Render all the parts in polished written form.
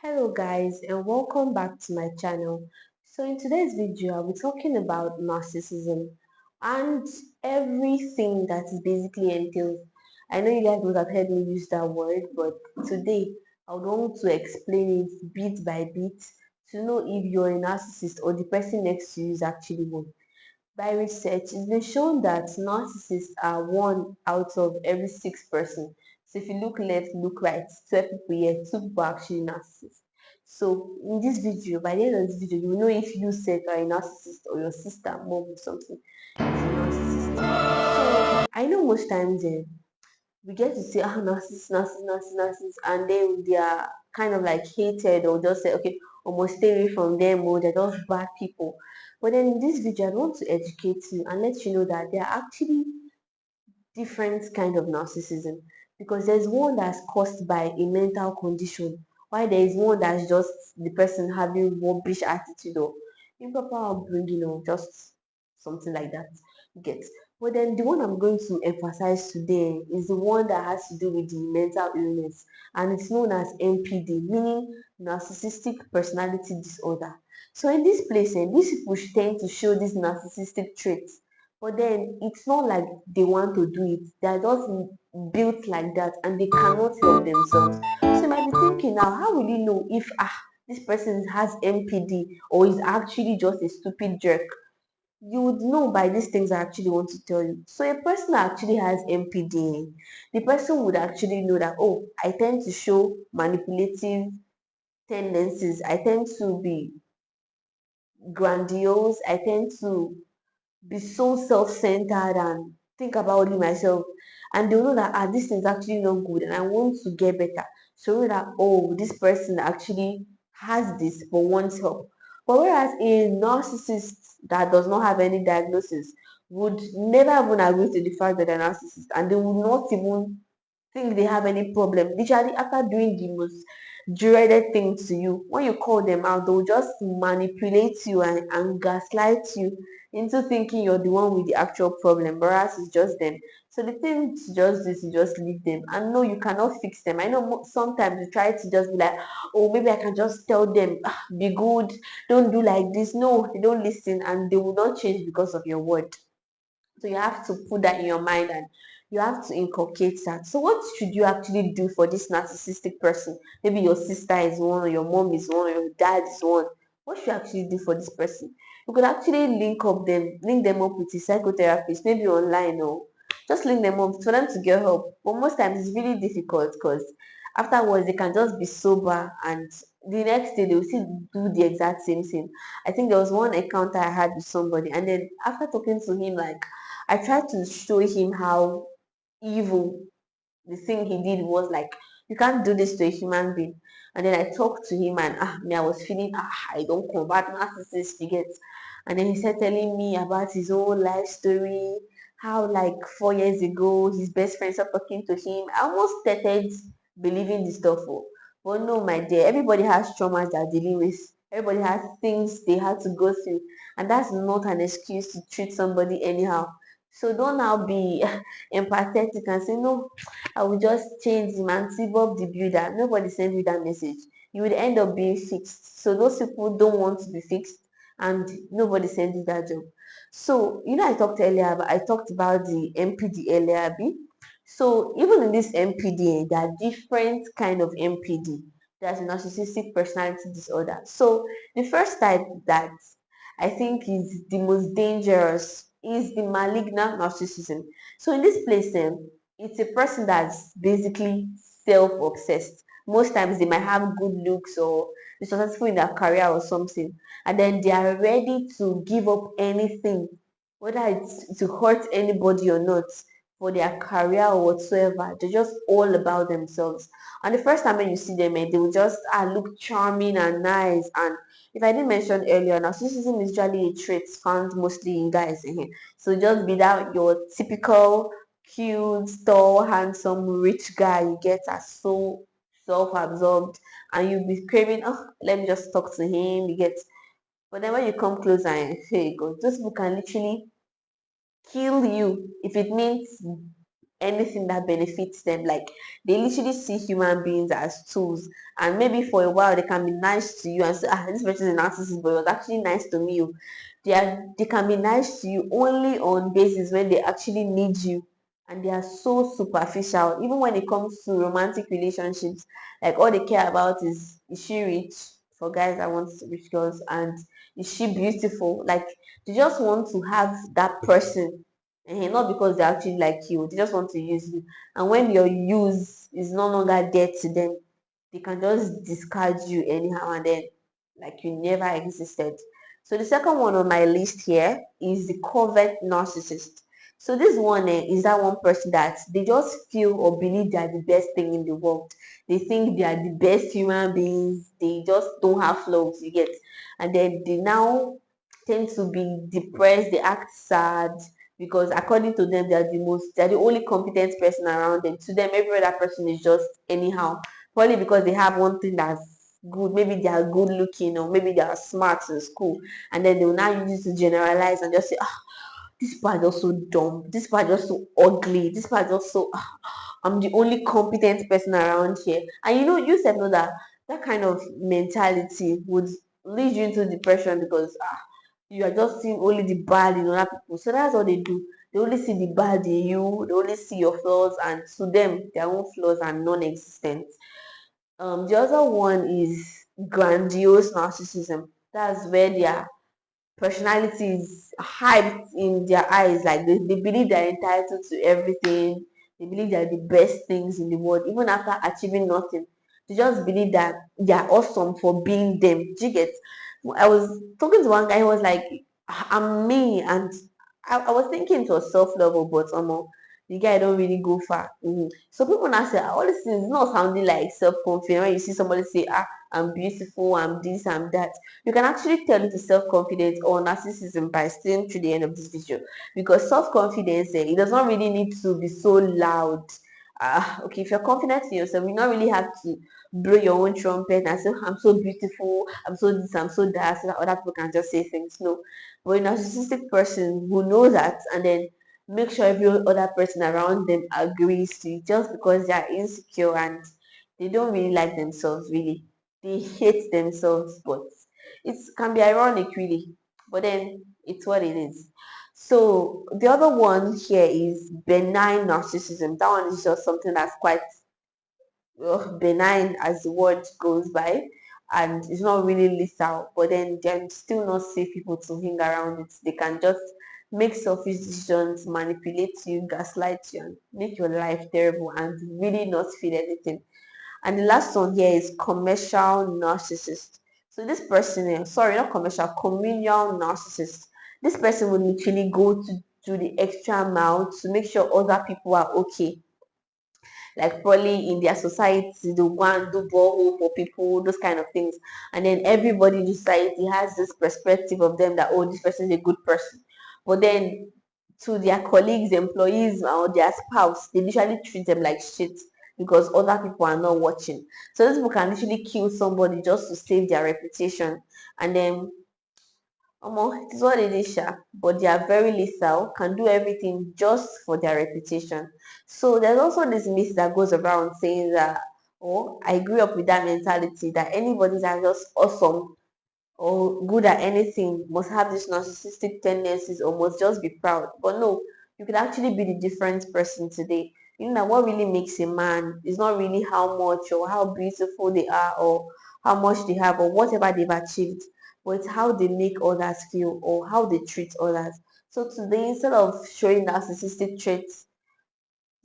Hello guys and welcome back to my channel. So in today's video I'll be talking about narcissism and everything that is basically entails. I know you guys would have heard me use that word, but today I would want to explain it bit by bit to know if you're a narcissist or the person next to you is actually one. By research, it's been shown that narcissists are one out of every six person. So if you look left, look right, 12 people here, two people are actually narcissists. So in this video, by the end of this video, you will know if you said are a narcissist or your sister, mom, or something is a narcissist. So I know most times we get to say narcissist, narcissist, narcissist, narcissist, and then they are kind of like hated or just say, okay, almost stay away from them or they're just bad people. But then in this video, I want to educate you and let you know that there are actually different kind of narcissism because there's one that's caused by a mental condition, while there is one that's just the person having rubbish attitude or improper upbringing or just something like that. You get. But then the one I'm going to emphasize today is the one that has to do with the mental illness, and it's known as NPD, meaning narcissistic personality disorder. So in this place, these people tend to show these narcissistic traits, but then it's not like they want to do it. They're just built like that and they cannot help themselves. So you might be thinking now, how will you know if this person has MPD or is actually just a stupid jerk? You would know by these things I actually want to tell you. So a person that actually has MPD, the person would actually know that, oh, I tend to show manipulative tendencies. I tend to be grandiose. I tend to be so self-centered and think about only myself, and they'll know that this thing is actually not good and I want to get better. So know that, oh, this person actually has this but wants help. But whereas a narcissist that does not have any diagnosis would never even agree to the fact that they're narcissist, and they would not even think they have any problem. Literally, after doing the most dreaded thing to you, when you call them out, they'll just manipulate you and gaslight you into thinking you're the one with the actual problem, whereas it's just them. So the thing to just do is to just leave them. And no, you cannot fix them. I know sometimes you try to just be like, oh, maybe I can just tell them, be good, don't do like this. No, they don't listen and they will not change because of your word. So you have to put that in your mind and you have to inculcate that. So what should you actually do for this narcissistic person? Maybe your sister is one, or your mom is one, or your dad is one. What should you actually do for this person? You could actually link them up with a psychotherapist, maybe online, or just link them up for them to get help. But most times it's really difficult because afterwards they can just be sober and the next day they will still do the exact same thing. I think there was one encounter I had with somebody, and then after talking to him, like, I tried to show him how evil the thing he did was. Like, you can't do this to a human being. And then I talked to him, and me, I was feeling I don't combat narcissists, you get. And then he started telling me about his own life story, how like 4 years ago his best friend started talking to him. I almost started believing this stuff. Oh. But no, my dear, everybody has traumas they're dealing with. Everybody has things they had to go through, and that's not an excuse to treat somebody anyhow. So don't now be empathetic and say, no, I will just change him and see Bob the Builder. Nobody sent you that message. You would end up being fixed. So those people don't want to be fixed, and nobody sent you that job. So I talked about the MPD earlier. So even in this MPD, there are different kind of MPD. There's narcissistic personality disorder. So the first type that I think is the most dangerous is the malignant narcissism. So in this place, it's a person that's basically self-obsessed. Most times they might have good looks or they're successful in their career or something, and then they are ready to give up anything, whether it's to hurt anybody or not, for their career or whatsoever. They're just all about themselves. And the first time when you see them, they will just look charming and nice. And if I didn't mention earlier, narcissism is usually a trait found mostly in guys. So just be that your typical cute, tall, handsome, rich guy you get as so self-absorbed, and you'll be craving, oh, let me just talk to him, you get. But then when you come closer and here you go, those people can literally kill you if it means anything that benefits them. Like they literally see human beings as tools, and maybe for a while they can be nice to you and say, ah, this person is a narcissist, but it was actually nice to me. They can be nice to you only on basis when they actually need you, and they are so superficial. Even when it comes to romantic relationships, like all they care about is she rich, for guys that want rich girls, and is she beautiful? Like they just want to have that person, and not because they actually like you. They just want to use you. And when your use is no longer there to them, they can just discard you anyhow and then, like you never existed. So the second one on my list here is the covert narcissist. So this one is that one person that they just feel or believe they are the best thing in the world. They think they are the best human beings. They just don't have flaws, you get. And then they now tend to be depressed. They act sad because according to them, they're the only competent person around them. To them, every other person is just anyhow. Probably because they have one thing that's good. Maybe they are good looking, or maybe they are smart in school, and then they will now use it to generalize and just say, ah, this part just so dumb, this part just so ugly, this part just so I'm the only competent person around here. And you said know that that kind of mentality would lead you into depression because you are just seeing only the bad in other people. So that's what they do. They only see the bad in you, they only see your flaws, and to them their own flaws are non-existent. The other one is grandiose narcissism. That's where their personality is hyped in their eyes. Like they believe they're entitled to everything. They believe they're the best things in the world, even after achieving nothing. They just believe that they're awesome for being them. Do you get? I was talking to one guy who was like, I'm me, and I was thinking it was self-love, but the guy don't really go far. So people now say, all these things is not sounding like self-confidence. When you see somebody say, I'm beautiful, I'm this, I'm that, you can actually tell it is self-confidence or narcissism by staying to the end of this video, because self-confidence, it does not really need to be so loud. Okay, if you're confident in yourself, you don't really have to blow your own trumpet and say, I'm so beautiful, I'm so this, I'm so that, so that other people can just say things. No. But a narcissistic person who knows that and then make sure every other person around them agrees to it, just because they are insecure and they don't really like themselves, really. They hate themselves, but it can be ironic, really. But then it's what it is. So the other one here is benign narcissism. That one is just something that's quite benign as the word goes by, and it's not really lethal, but then they're still not safe people to hang around it. They can just make selfish decisions, manipulate you, gaslight you, and make your life terrible and really not feel anything. And the last one here is commercial narcissist. So this person, sorry, not commercial, communal narcissist. This person will literally go to do the extra mile to make sure other people are okay. Like probably in their society, the one do borehole for people, those kind of things. And then everybody in the society has this perspective of them that, oh, this person is a good person. But then to their colleagues, employees, or their spouse, they literally treat them like shit because other people are not watching. So these people can literally kill somebody just to save their reputation. And then it is what it is, sha. But they are very lethal, can do everything just for their reputation. So there's also this myth that goes around saying that, oh, I grew up with that mentality that anybody that's just awesome or good at anything must have these narcissistic tendencies or must just be proud. But no, you could actually be the different person today. You know that what really makes a man is not really how much or how beautiful they are or how much they have or whatever they've achieved, but it's how they make others feel or how they treat others. So today, instead of showing narcissistic traits,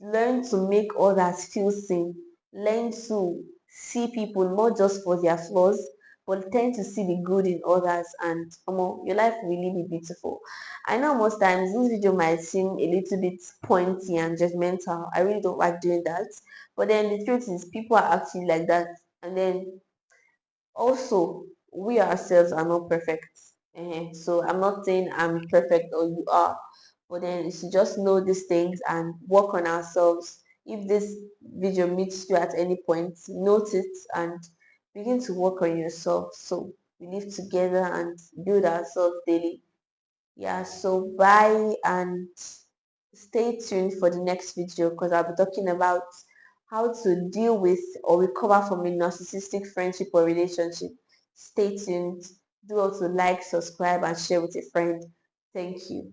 learn to make others feel seen. Learn to see people not just for their flaws, but tend to see the good in others, and your life will really be beautiful. I know most times this video might seem a little bit pointy and judgmental. I really don't like doing that. But then the truth is people are actually like that. And then also, we ourselves are not perfect. So I'm not saying I'm perfect or you are, but then you should just know these things and work on ourselves. If this video meets you at any point, note it and begin to work on yourself. So we live together and build ourselves daily. Yeah, so bye and Stay tuned for the next video because I'll be talking about how to deal with or recover from a narcissistic friendship or relationship. Stay tuned. Do also like, subscribe, and share with a friend. Thank you.